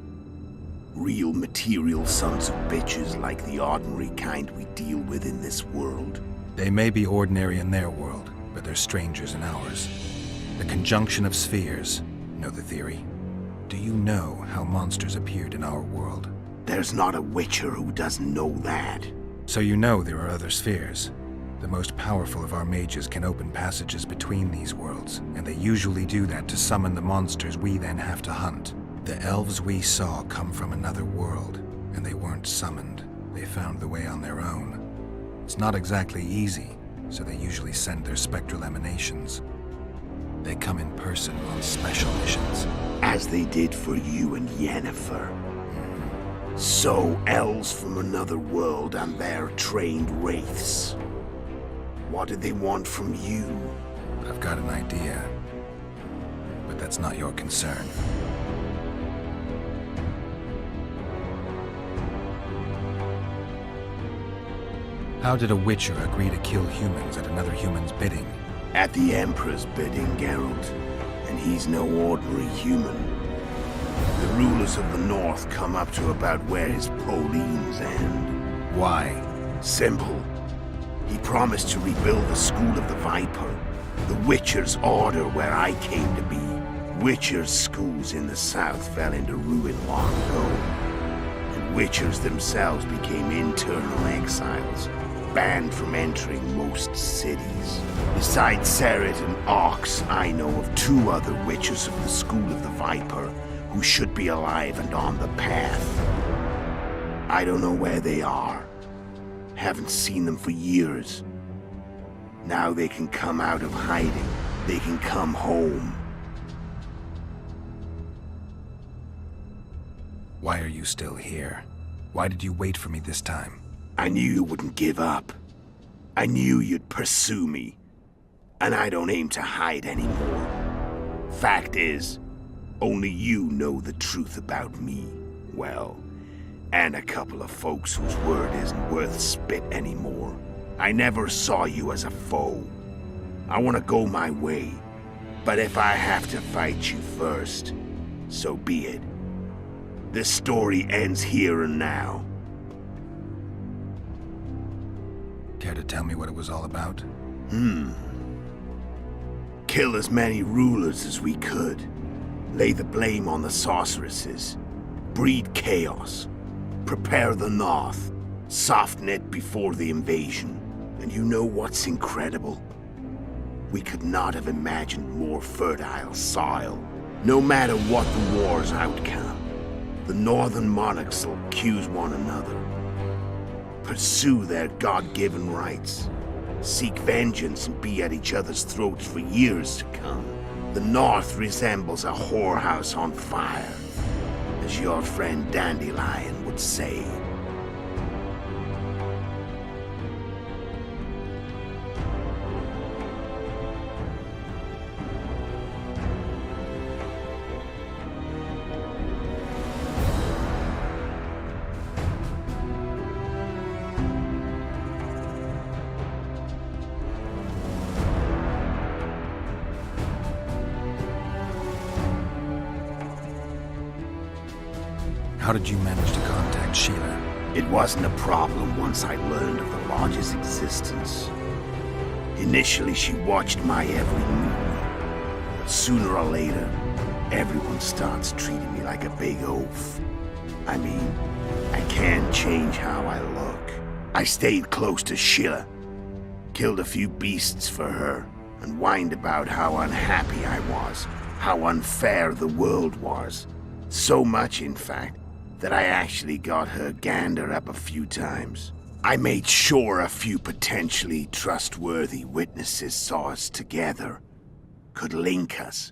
Real material sons of bitches like the ordinary kind we deal with in this world? They may be ordinary in their world, but they're strangers in ours. The conjunction of spheres. Know the theory? Do you know how monsters appeared in our world? There's not a witcher who doesn't know that. So you know there are other spheres. The most powerful of our mages can open passages between these worlds, and they usually do that to summon the monsters we then have to hunt. The elves we saw come from another world, and they weren't summoned. They found the way on their own. It's not exactly easy, so they usually send their spectral emanations. They come in person on special missions. As they did for you and Yennefer. So, elves from another world and their trained wraiths. What did they want from you? I've got an idea, but that's not your concern. How did a Witcher agree to kill humans at another human's bidding? At the Emperor's bidding, Geralt. And he's no ordinary human. The rulers of the North come up to about where his Pauline's end. Why? Simple. He promised to rebuild the School of the Viper, the Witcher's order where I came to be. Witcher's schools in the south fell into ruin long ago, and Witchers themselves became internal exiles, banned from entering most cities. Besides Serret and Ox, I know of 2 other Witchers of the School of the Viper who should be alive and on the path. I don't know where they are. Haven't seen them for years. Now they can come out of hiding. They can come home. Why are you still here? Why did you wait for me this time? I knew you wouldn't give up. I knew you'd pursue me. And I don't aim to hide anymore. Fact is, only you know the truth about me. Well, and a couple of folks whose word isn't worth spit anymore. I never saw you as a foe. I want to go my way. But if I have to fight you first, so be it. This story ends here and now. Care to tell me what it was all about? Kill as many rulers as we could. Lay the blame on the sorceresses. Breed chaos. Prepare the North. Soften it before the invasion. And you know what's incredible? We could not have imagined more fertile soil. No matter what the war's outcome, the northern monarchs will accuse one another. Pursue their God-given rights. Seek vengeance and be at each other's throats for years to come. The North resembles a whorehouse on fire, as your friend Dandelion would say. How did you manage to contact Sheila? It wasn't a problem once I learned of the Lodge's existence. Initially, she watched my every move. But sooner or later, everyone starts treating me like a big oaf. I mean, I can't change how I look. I stayed close to Sheila, killed a few beasts for her, and whined about how unhappy I was, how unfair the world was. So much, in fact, that I actually got her gander up a few times. I made sure a few potentially trustworthy witnesses saw us together, could link us.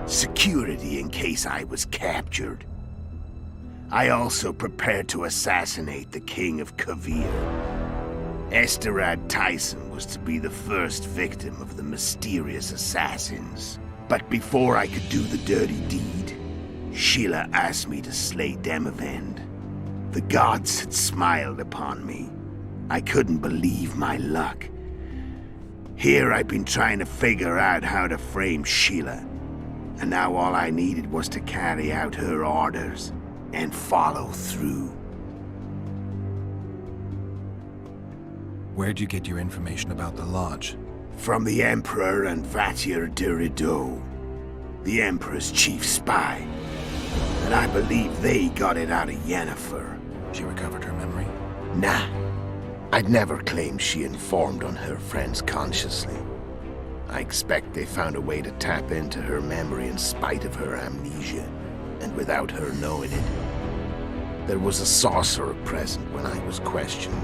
Security in case I was captured. I also prepared to assassinate the King of Kavir. Esterad Tyson was to be the first victim of the mysterious assassins. But before I could do the dirty deed, Sheila asked me to slay Demavend. The gods had smiled upon me. I couldn't believe my luck. Here I've been trying to figure out how to frame Sheila, and now all I needed was to carry out her orders and follow through. Where'd you get your information about the Lodge? From the Emperor and Vatir de Rideau, the Emperor's chief spy. And I believe they got it out of Yennefer. She recovered her memory? Nah. I'd never claimed she informed on her friends consciously. I expect they found a way to tap into her memory in spite of her amnesia, and without her knowing it. There was a sorcerer present when I was questioned,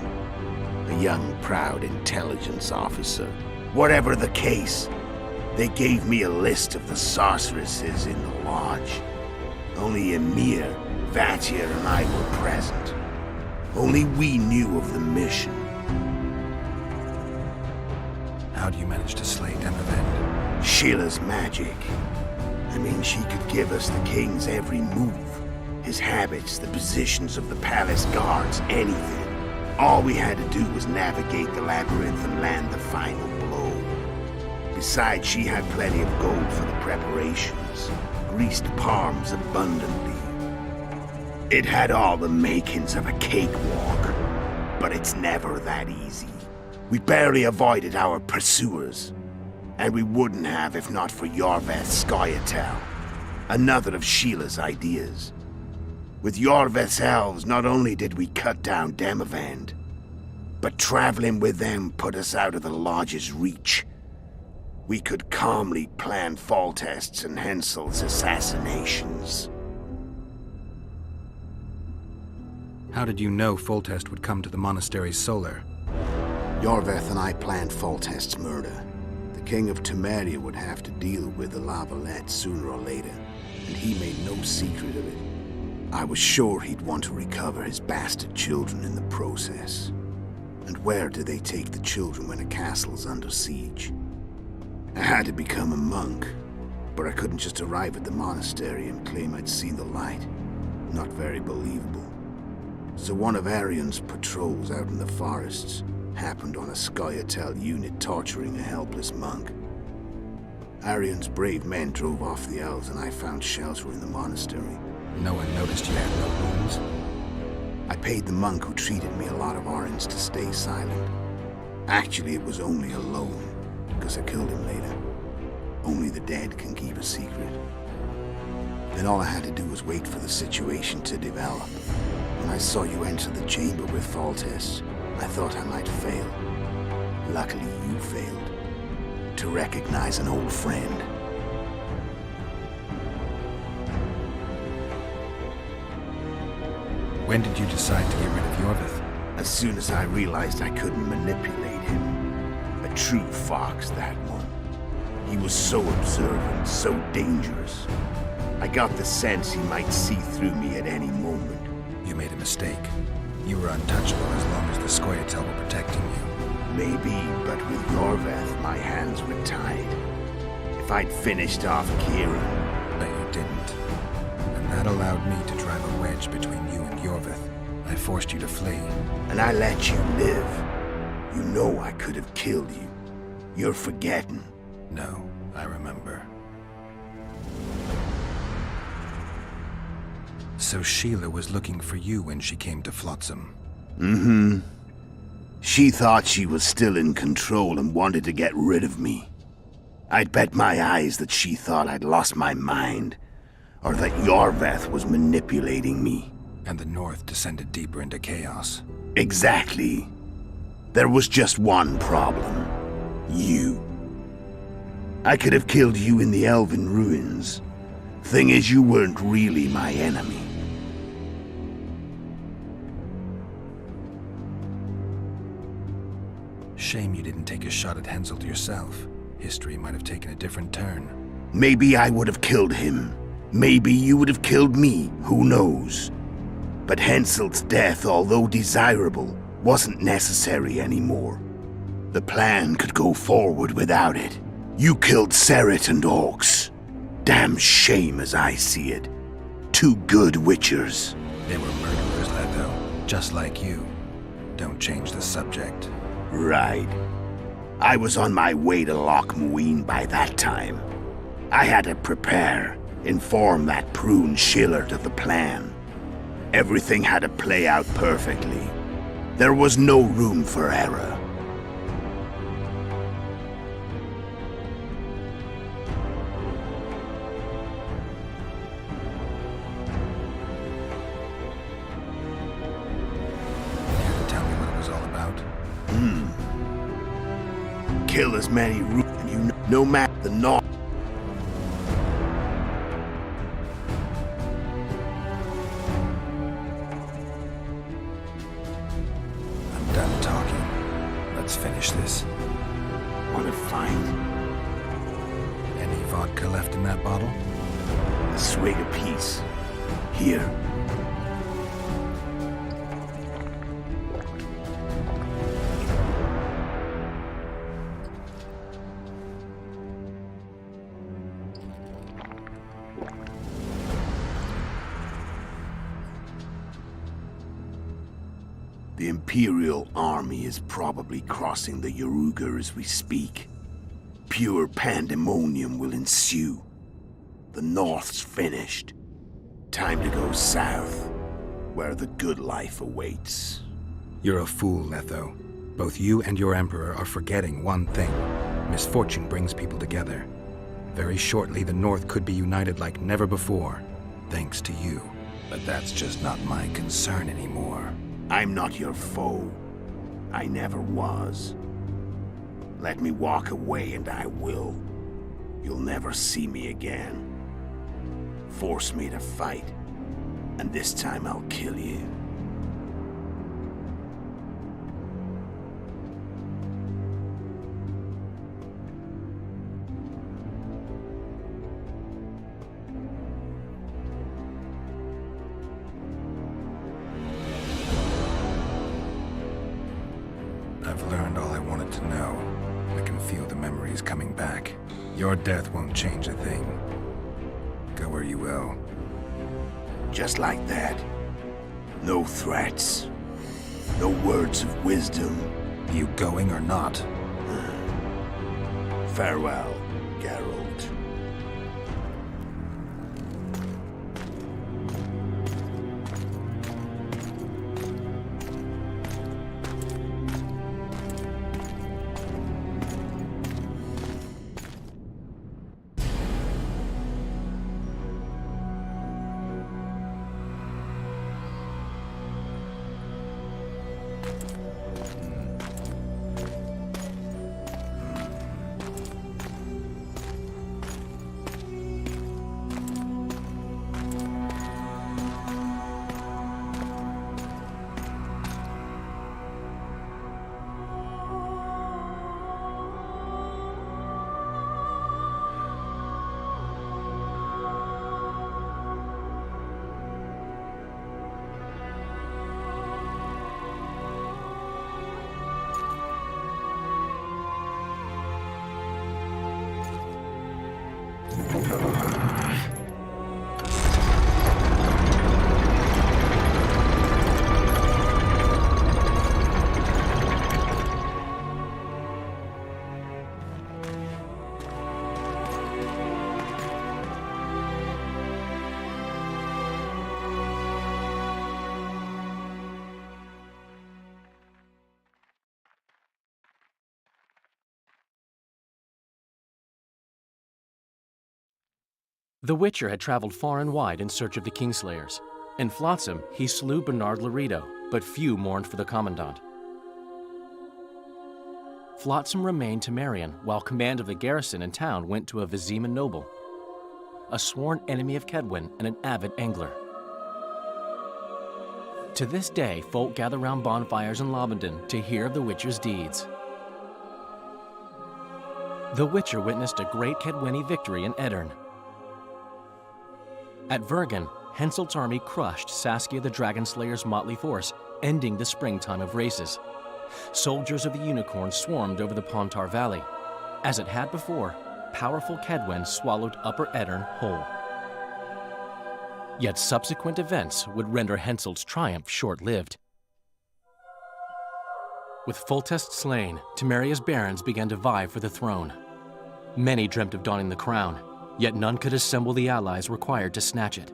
A young, proud intelligence officer. Whatever the case, they gave me a list of the sorceresses in the lodge. Only Emir, Vatir, and I were present. Only we knew of the mission. How do you manage to slay Demavend? Sheila's magic. I mean, she could give us the king's every move. His habits, the positions of the palace guards, anything. All we had to do was navigate the labyrinth and land the final blow. Besides, she had plenty of gold for the preparations. Greased palms abundantly. It had all the makings of a cakewalk. But it's never that easy. We barely avoided our pursuers. And we wouldn't have if not for Yorveth Skoyatel, another of Sheila's ideas. With Yorveth's elves, not only did we cut down Demavend, but traveling with them put us out of the Lodge's reach. We could calmly plan Foltest's and Hensel's assassinations. How did you know Foltest would come to the monastery's solar? Yorveth and I planned Foltest's murder. The King of Temeria would have to deal with the Lavalette sooner or later, and he made no secret of it. I was sure he'd want to recover his bastard children in the process. And where do they take the children when a castle's under siege? I had to become a monk, but I couldn't just arrive at the monastery and claim I'd seen the light. Not very believable. So one of Arion's patrols out in the forests happened on a Skoyatel unit torturing a helpless monk. Arion's brave men drove off the elves and I found shelter in the monastery. No one noticed you had no wounds? I paid the monk who treated me a lot of orange to stay silent. Actually, it was only a loan, because I killed him later. Only the dead can keep a secret. Then all I had to do was wait for the situation to develop. When I saw you enter the chamber with Foltest, I thought I might fail. Luckily, you failed. To recognize an old friend. When did you decide to get rid of Yorveth? As soon as I realized I couldn't manipulate him. A true fox, that one. He was so observant, so dangerous. I got the sense he might see through me at any moment. You made a mistake. You were untouchable as long as the Skoyatel were protecting you. Maybe, but with Yorveth, my hands were tied. If I'd finished off Kieran... But you didn't. And that allowed me to drive a wedge between you and Yorveth. I forced you to flee. And I let you live. You know I could have killed you. You're forgetting. No, I remember. So Sheila was looking for you when she came to Flotsam. Mm-hmm. She thought she was still in control and wanted to get rid of me. I'd bet my eyes that she thought I'd lost my mind, or that Yorveth was manipulating me. And the North descended deeper into chaos. Exactly. There was just one problem. You. I could have killed you in the Elven ruins. Thing is, you weren't really my enemy. Shame you didn't take a shot at Henselt yourself. History might have taken a different turn. Maybe I would have killed him. Maybe you would have killed me. Who knows? But Henselt's death, although desirable, wasn't necessary anymore. The plan could go forward without it. You killed Seret and Orcs. Damn shame as I see it. Two good witchers. They were murderers, Letho. Just like you. Don't change the subject. Right. I was on my way to Loch Muin by that time. I had to prepare, inform that prune Shillard of the plan. Everything had to play out perfectly. There was no room for error. Kill as many and you know, no matter the North. I'm done talking. finish this. What a fight. Any vodka left in that bottle? A swig apiece. Here. The Imperial army is probably crossing the Yaruga as we speak. Pure pandemonium will ensue. The North's finished. Time to go south, where the good life awaits. You're a fool, Letho. Both you and your Emperor are forgetting one thing. Misfortune brings people together. Very shortly, the North could be united like never before, thanks to you. But that's just not my concern anymore. I'm not your foe. I never was. Let me walk away and I will. You'll never see me again. Force me to fight, and this time I'll kill you. I've learned all I wanted to know. I can feel the memories coming back. Your death won't change a thing. Go where you will. Just like that. No threats. No words of wisdom. You going or not? Farewell, Geralt. The Witcher had traveled far and wide in search of the Kingslayers. In Flotsam, he slew Bernard Laredo, but few mourned for the Commandant. Flotsam remained Temerian, while command of the garrison and town went to a Vizima noble, a sworn enemy of Kedwen and an avid angler. To this day, folk gather round bonfires in Lobenden to hear of the Witcher's deeds. The Witcher witnessed a great Kedweni victory in Edirn. At Vergen, Henselt's army crushed Saskia the Dragonslayer's motley force, ending the springtime of races. Soldiers of the Unicorn swarmed over the Pontar Valley. As it had before, powerful Kedwen swallowed Upper Edirn whole. Yet subsequent events would render Henselt's triumph short-lived. With Foltest slain, Temeria's barons began to vie for the throne. Many dreamt of donning the crown, yet none could assemble the allies required to snatch it.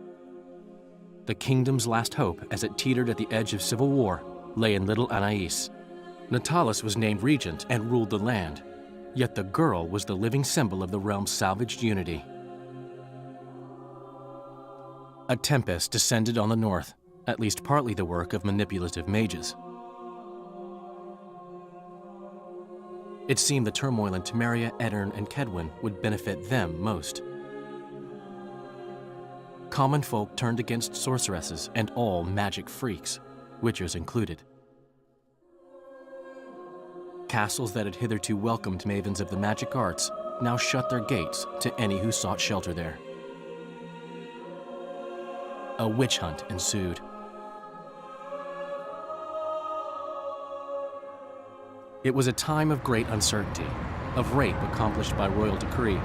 The kingdom's last hope, as it teetered at the edge of civil war, lay in little Anais. Natalis was named regent and ruled the land, yet the girl was the living symbol of the realm's salvaged unity. A tempest descended on the north, at least partly the work of manipulative mages. It seemed the turmoil in Temeria, Edirn, and Kedwen would benefit them most. Common folk turned against sorceresses and all magic freaks, witchers included. Castles that had hitherto welcomed mavens of the magic arts now shut their gates to any who sought shelter there. A witch hunt ensued. It was a time of great uncertainty, of rape accomplished by royal decree.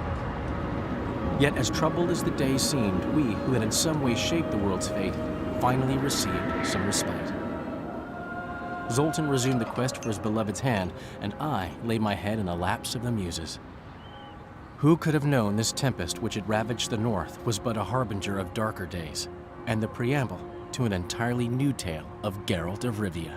Yet as troubled as the day seemed, we, who had in some way shaped the world's fate, finally received some respite. Zoltan resumed the quest for his beloved's hand, and I laid my head in a lapse of the muses. Who could have known this tempest which had ravaged the north was but a harbinger of darker days, and the preamble to an entirely new tale of Geralt of Rivia.